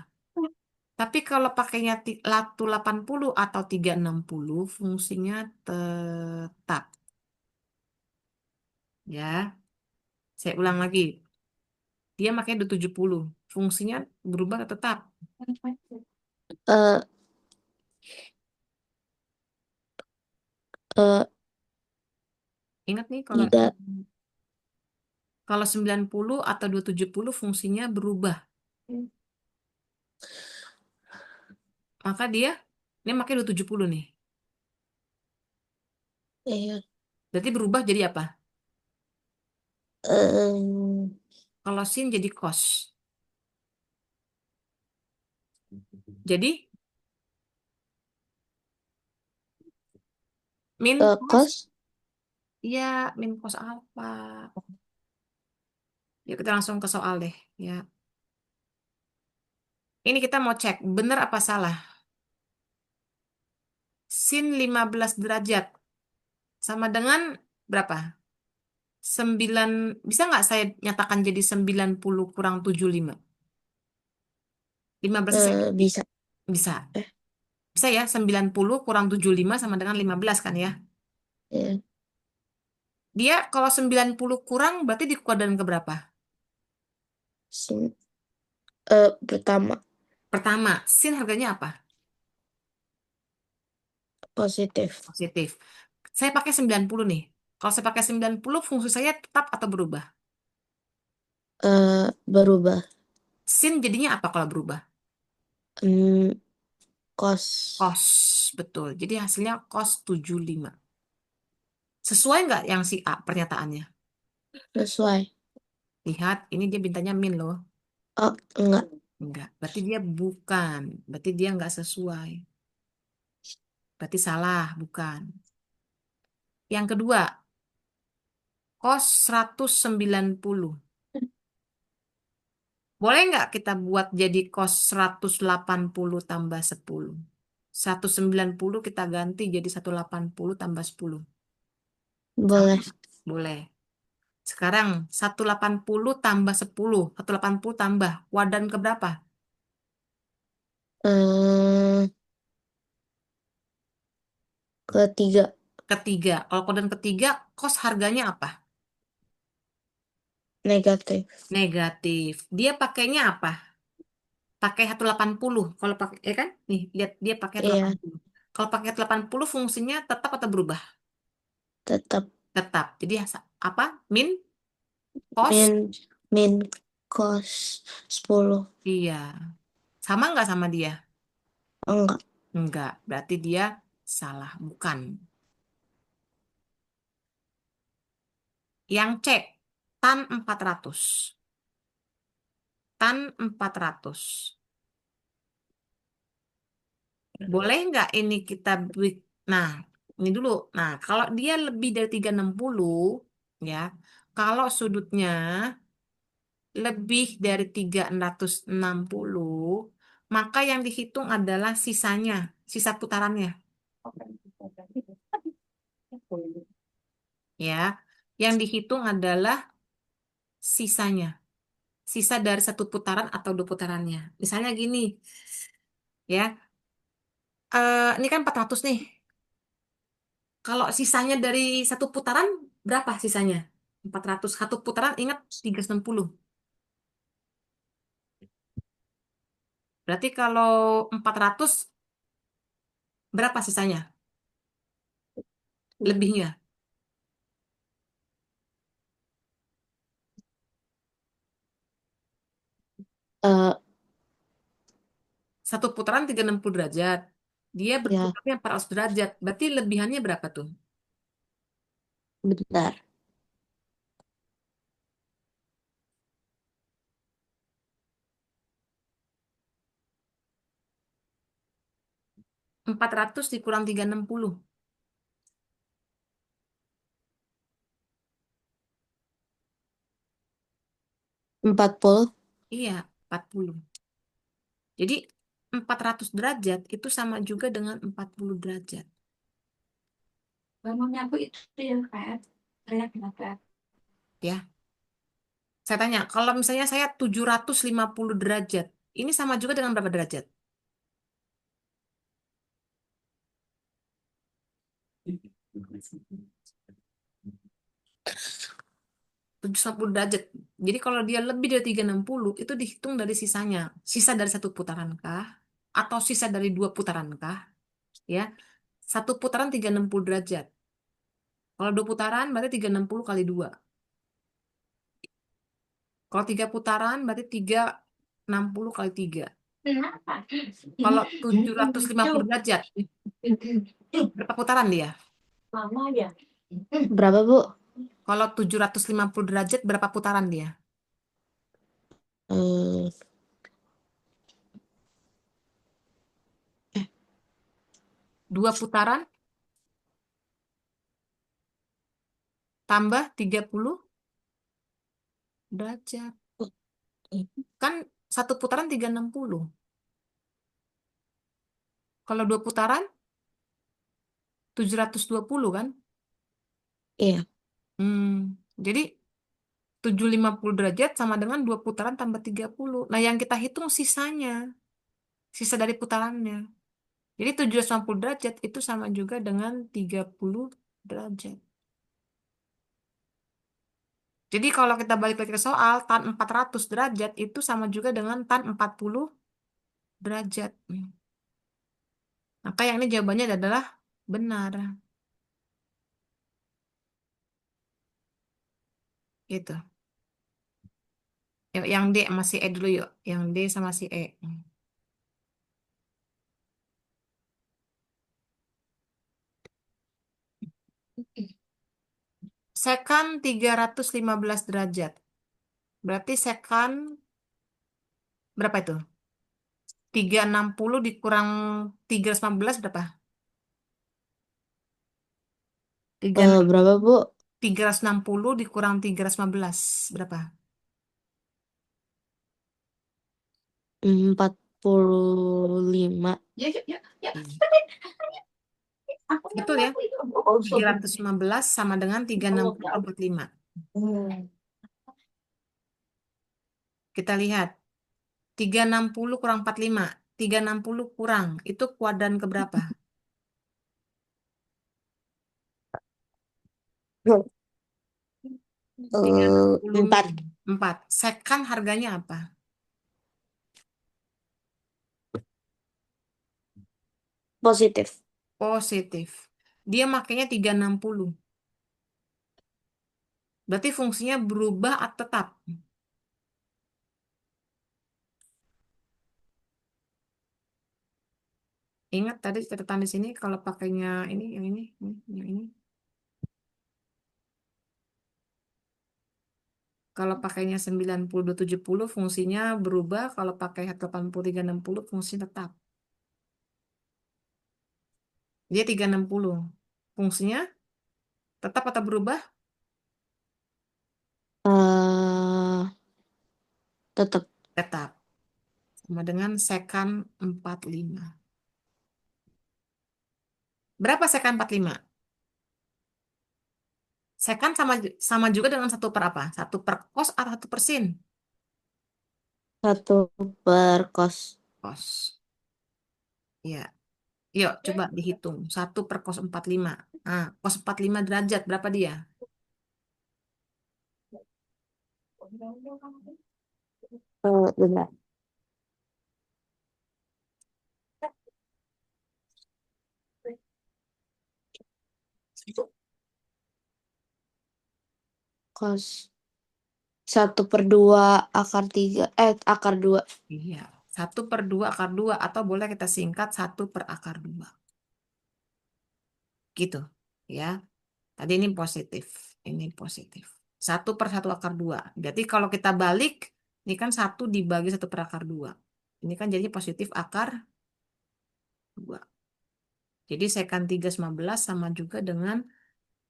Tapi kalau pakainya 180 atau 360, fungsinya tetap. Ya, saya ulang lagi. Dia makanya 270. Fungsinya berubah atau tetap? Eh, eh, Ingat nih, tidak. kalau 90 atau 270 fungsinya berubah. Maka dia pakai 270 nih. Iya. Berarti berubah jadi apa? Em, Kalau sin jadi cos. Jadi min cos, kos. ya min cos alfa. Yuk kita langsung ke soal deh. Ya, ini kita mau cek benar apa salah. Sin 15 derajat sama dengan berapa? 9, bisa nggak saya nyatakan jadi 90 kurang 75? 15 saya Bisa. bisa. Eh, Bisa ya, 90 kurang 75 sama dengan 15 kan ya. ya. Dia kalau 90 kurang berarti di kuadran keberapa? Sin, pertama Pertama, sin harganya apa? positif. Positif. Saya pakai 90 nih. Kalau saya pakai 90, fungsi saya tetap atau berubah? Berubah. Sin jadinya apa kalau berubah? Hmm, Cos. Cos, betul. Jadi hasilnya cos 75. Sesuai nggak yang si A pernyataannya? Sesuai. Lihat, ini dia bintangnya min loh. Oh, enggak. Enggak, berarti dia bukan. Berarti dia nggak sesuai. Berarti salah, bukan. Yang kedua, cos 190. Boleh nggak kita buat jadi cos 180 tambah 10? 190 kita ganti jadi 180 tambah 10. Sama? Boleh. Boleh. Sekarang 180 tambah 10. 180 tambah. Kuadran keberapa? Eh, Ketiga. Ketiga. Kalau kuadran ketiga, cos harganya apa? Negatif. Negatif. Dia pakainya apa? Pakai 180. Kalau pakai, ya kan? Nih, lihat dia pakai Iya, 180. Kalau pakai 180 fungsinya tetap atau berubah? tetap. Tetap. Jadi apa? Min, cos? Min, min cos 10. Iya. Sama nggak sama dia? Enggak. Enggak. Berarti dia salah. Bukan. Yang C. Tan 400. Tan 400. Boleh nggak ini kita nah, ini dulu. Nah, kalau dia lebih dari 360, ya, kalau sudutnya lebih dari 360, maka yang dihitung adalah sisanya, sisa putarannya, ya. Yang dihitung adalah sisanya, sisa dari satu putaran atau dua putarannya. Misalnya gini, ya, ini kan 400 nih. Kalau sisanya dari satu putaran, berapa sisanya? 400. Satu putaran, ingat 360. Berarti kalau 400, berapa sisanya? Lebihnya. Eh, Satu putaran 360 derajat. Dia ya, berputarnya 400 derajat. Berarti lebihannya berapa tuh? bentar. 400 dikurang 360. 40. Iya, 40. Jadi 400 derajat itu sama juga dengan 40 derajat. Ngomongnya aku itu yang kayak saya kenapa? Ya, saya tanya, kalau misalnya saya 750 derajat, ini sama juga dengan berapa derajat? 750 derajat. Jadi kalau dia lebih dari 360, itu dihitung dari sisanya. Sisa dari satu putaran kah? Atau sisa dari dua putaran kah? Ya, satu putaran 360 derajat. Kalau dua putaran berarti 360 kali dua. Kalau tiga putaran berarti 360 kali tiga. Kenapa? Kalau 750 derajat, berapa putaran dia? Mama ya. Berapa, Bu? Kalau 750 derajat, berapa putaran dia? Eh, Dua putaran tambah 30 derajat. Kan satu putaran 360. Kalau dua putaran 720 kan? iya. Jadi 750 derajat sama dengan dua putaran tambah 30. Nah, yang kita hitung sisanya. Sisa dari putarannya. Jadi 750 derajat itu sama juga dengan 30 derajat. Jadi kalau kita balik lagi ke soal, tan 400 derajat itu sama juga dengan tan 40 derajat. Maka yang ini jawabannya adalah benar. Gitu. Yang D sama si E dulu yuk. Yang D sama si E. Sekan 315 derajat. Berarti sekan berapa itu? 360 dikurang 315 berapa? 3, Berapa, Bu? 360 dikurang 315 berapa? 45. Betul ya? 315 sama dengan 360 45. Kita lihat. 360 kurang 45. 360 kurang. Itu kuadran keberapa? 360. 4. 4. Sekan harganya apa? Positif. Positif. Dia makanya 360. Berarti fungsinya berubah atau tetap? Ingat tadi catatan di sini kalau pakainya ini, yang ini, yang ini. Kalau pakainya 90 70 fungsinya berubah, kalau pakai 80 360 fungsinya tetap. Dia 360. Fungsinya tetap atau berubah? eh Tetap. Tetap. Sama dengan sekan 45. Berapa sekan 45? Sekan sama sama juga dengan 1/apa? 1/cos atau 1/sin? 1/cos. Cos. Ya. Yuk, coba dihitung. 1/cos 45. Nah, cos 45 derajat, berapa dia? Bentar. Cos 1/2 akar 3. Akar 2. Iya. 1/2 akar 2. Atau boleh kita singkat 1/akar 2. Gitu. Ya. Tadi ini positif. Ini positif. 1/1 akar 2. Jadi kalau kita balik, ini kan 1 dibagi 1/akar 2. Ini kan jadi positif akar 2. Jadi sekan 315 sama juga dengan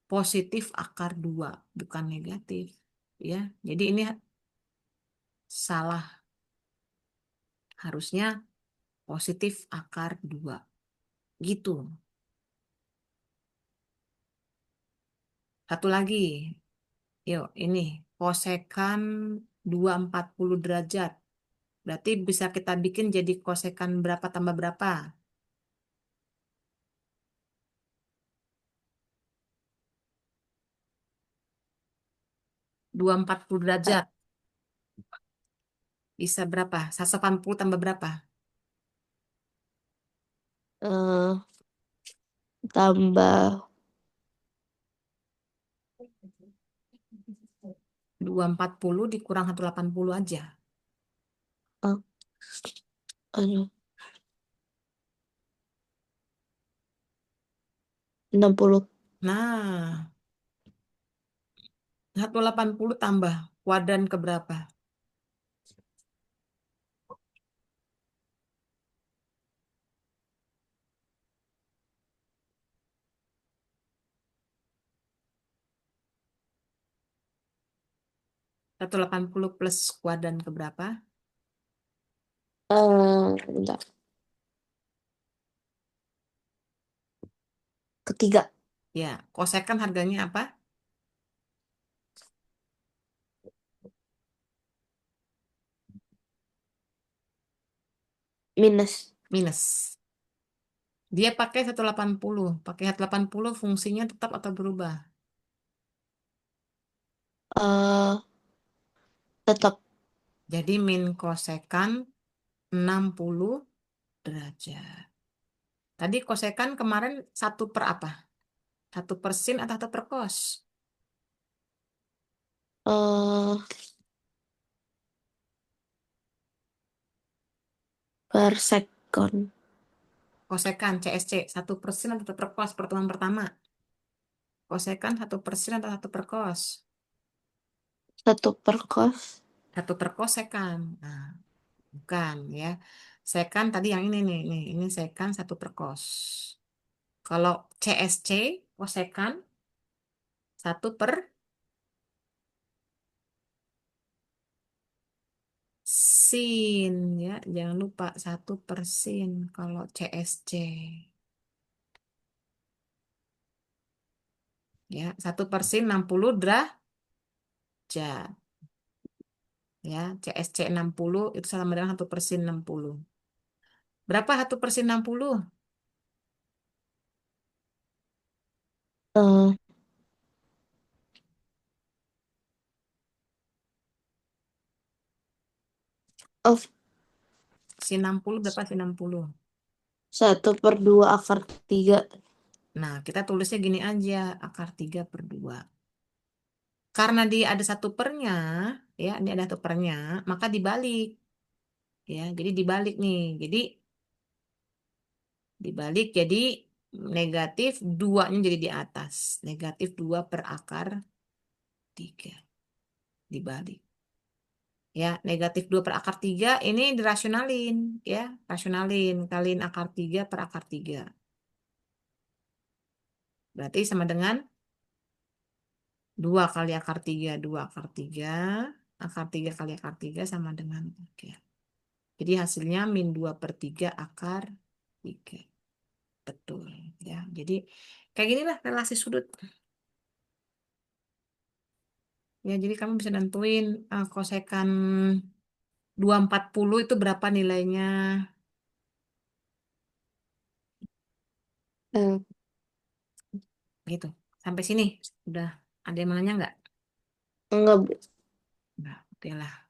positif akar 2. Bukan negatif. Ya. Jadi ini salah. Harusnya positif akar 2. Gitu. Satu lagi. Yuk, ini kosekan 240 derajat. Berarti bisa kita bikin jadi kosekan berapa tambah berapa? 240 derajat. Bisa berapa? 180 tambah berapa? eh Tambah 240 dikurang 180 aja. eh, aduh, 60. Nah, 180 tambah kuadran keberapa? Satu ratus delapan puluh plus kuadran keberapa? Bentar. Ketiga. Ya, kosekan harganya apa? Minus. Minus. Dia pakai 180. Pakai 180 fungsinya tetap atau berubah? eh Tetap. Jadi min kosekan 60 derajat. Tadi kosekan kemarin 1/apa? 1/sin atau 1/cos? eh per sekon. Kosekan CSC 1% atau 1 per kos pertemuan pertama. Kosekan 1% atau 1 per kos. 1 per kos. 1 per kosekan. Nah, bukan ya. Sekan tadi yang ini nih, ini sekan 1 per kos. Kalau CSC kosekan 1 per sin ya. Jangan lupa 1 per sin kalau CSC. Ya, 1 per sin 60 derajat. Ya, CSC 60 itu sama dengan 1 per sin 60. Berapa 1 per sin 60? eh of Sin 60 berapa sin 60? 1/2 akar 3. Nah, kita tulisnya gini aja, akar 3/2. Karena dia ada 1 pernya, ya, ini ada 1 pernya, maka dibalik. Ya, jadi dibalik nih. Jadi dibalik jadi negatif 2-nya jadi di atas. Negatif 2/akar 3. Dibalik. Ya, negatif 2/akar 3 ini dirasionalin, ya. Rasionalin, kaliin akar 3/akar 3. Berarti sama dengan 2 kali akar 3, 2 akar 3. Akar 3 kali akar 3 sama dengan 3. Jadi hasilnya -2/3 akar 3. Betul. Ya, jadi kayak ginilah relasi sudut. Ya, jadi kamu bisa nentuin kosekan 240 itu berapa nilainya. Eh, Gitu. Sampai sini. Udah ada yang mau nanya nggak? enggak, Bu. Nggak, oke lah.